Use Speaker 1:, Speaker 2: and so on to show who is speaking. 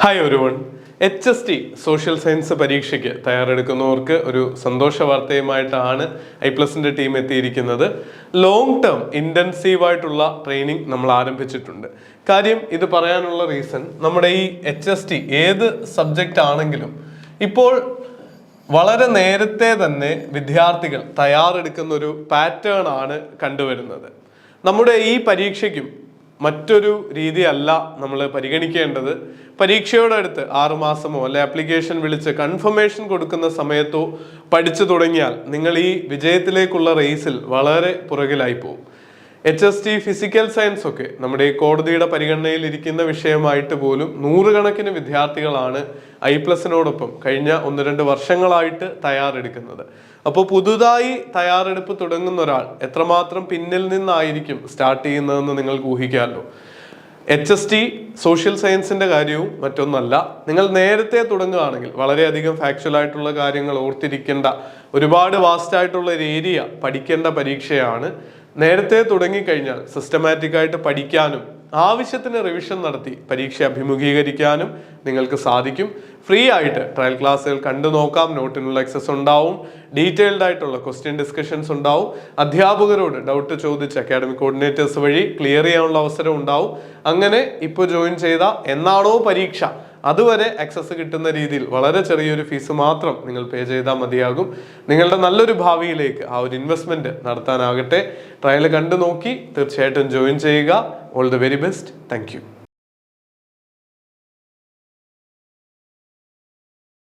Speaker 1: Hi ഒരുവൺ. HST social science പരീക്ഷയ്ക്ക് തയ്യാറെടുക്കുന്നവർക്ക് ഒരു സന്തോഷ വാർത്തയുമായിട്ടാണ് ഐപ്ലസിന്റെ ടീം എത്തിയിരിക്കുന്നത്. ലോങ് ടേം ഇൻറ്റൻസീവായിട്ടുള്ള ട്രെയിനിങ് നമ്മൾ ആരംഭിച്ചിട്ടുണ്ട്. കാര്യം ഇത് പറയാനുള്ള റീസൺ, നമ്മുടെ ഈ HST ഏത് സബ്ജക്റ്റ് ആണെങ്കിലും ഇപ്പോൾ വളരെ നേരത്തെ തന്നെ വിദ്യാർത്ഥികൾ തയ്യാറെടുക്കുന്ന ഒരു പാറ്റേൺ ആണ് കണ്ടുവരുന്നത്. നമ്മുടെ ഈ പരീക്ഷയ്ക്കും മറ്റൊരു രീതിയല്ല നമ്മൾ പരിഗണിക്കേണ്ടത്. പരീക്ഷയോടടുത്ത് 6 മാസമോ അല്ലെ ആപ്ലിക്കേഷൻ വിളിച്ച് കൺഫർമേഷൻ കൊടുക്കുന്ന സമയത്തോ പഠിച്ചു തുടങ്ങിയാൽ നിങ്ങൾ ഈ വിജയത്തിലേക്കുള്ള റേസിൽ വളരെ പുറകിലായി പോകും. HST ഫിസിക്കൽ സയൻസ് ഒക്കെ നമ്മുടെ ഈ കോടതിയുടെ പരിഗണനയിൽ ഇരിക്കുന്ന വിഷയമായിട്ട് പോലും നൂറുകണക്കിന് വിദ്യാർത്ഥികളാണ് ഐപ്ലസിനോടൊപ്പം കഴിഞ്ഞ 1-2 വർഷങ്ങളായിട്ട് തയ്യാറെടുക്കുന്നത്. അപ്പോൾ പുതുതായി തയ്യാറെടുപ്പ് തുടങ്ങുന്ന ഒരാൾ എത്രമാത്രം പിന്നിൽ നിന്നായിരിക്കും സ്റ്റാർട്ട് ചെയ്യുന്നതെന്ന് നിങ്ങൾക്ക് ഊഹിക്കാമല്ലോ. HST സോഷ്യൽ സയൻസിന്റെ കാര്യവും മറ്റൊന്നല്ല. നിങ്ങൾ നേരത്തെ തുടങ്ങുകയാണെങ്കിൽ വളരെയധികം ഫാക്ച്വൽ ആയിട്ടുള്ള കാര്യങ്ങൾ ഓർത്തിരിക്കേണ്ട, ഒരുപാട് വാസ്റ്റ് ആയിട്ടുള്ള ഒരു ഏരിയ പഠിക്കേണ്ട പരീക്ഷയാണ്. നേരത്തെ തുടങ്ങിക്കഴിഞ്ഞാൽ സിസ്റ്റമാറ്റിക് ആയിട്ട് പഠിക്കാനും ആവശ്യത്തിന് റിവിഷൻ നടത്തി പരീക്ഷ അഭിമുഖീകരിക്കാനും നിങ്ങൾക്ക് സാധിക്കും. ഫ്രീ ആയിട്ട് ട്രയൽ ക്ലാസ്സുകൾ കണ്ടു നോക്കാം. നോട്ടിനുള്ള ആക്സസ് ഉണ്ടാവും. ഡീറ്റെയിൽഡ് ആയിട്ടുള്ള ക്വസ്റ്റ്യൻ ഡിസ്കഷൻസ് ഉണ്ടാവും. അധ്യാപകരോട് ഡൗട്ട് ചോദിച്ച് അക്കാഡമിക് കോർഡിനേറ്റേഴ്സ് വഴി ക്ലിയർ ചെയ്യാനുള്ള അവസരം ഉണ്ടാവും. അങ്ങനെ ഇപ്പോൾ ജോയിൻ ചെയ്ത എന്നാണോ പരീക്ഷ അതുവരെ ആക്സസ് കിട്ടുന്ന രീതിയിൽ വളരെ ചെറിയൊരു ഫീസ് മാത്രം നിങ്ങൾ പേ ചെയ്താൽ മതിയാകും. നിങ്ങളുടെ നല്ലൊരു ഭാവിയിലേക്ക് ആ ഒരു ഇൻവെസ്റ്റ്മെന്റ് നടത്താനാകട്ടെ. ട്രയൽ കണ്ടു നോക്കി തീർച്ചയായിട്ടും ജോയിൻ ചെയ്യുക. All the very best. Thank you.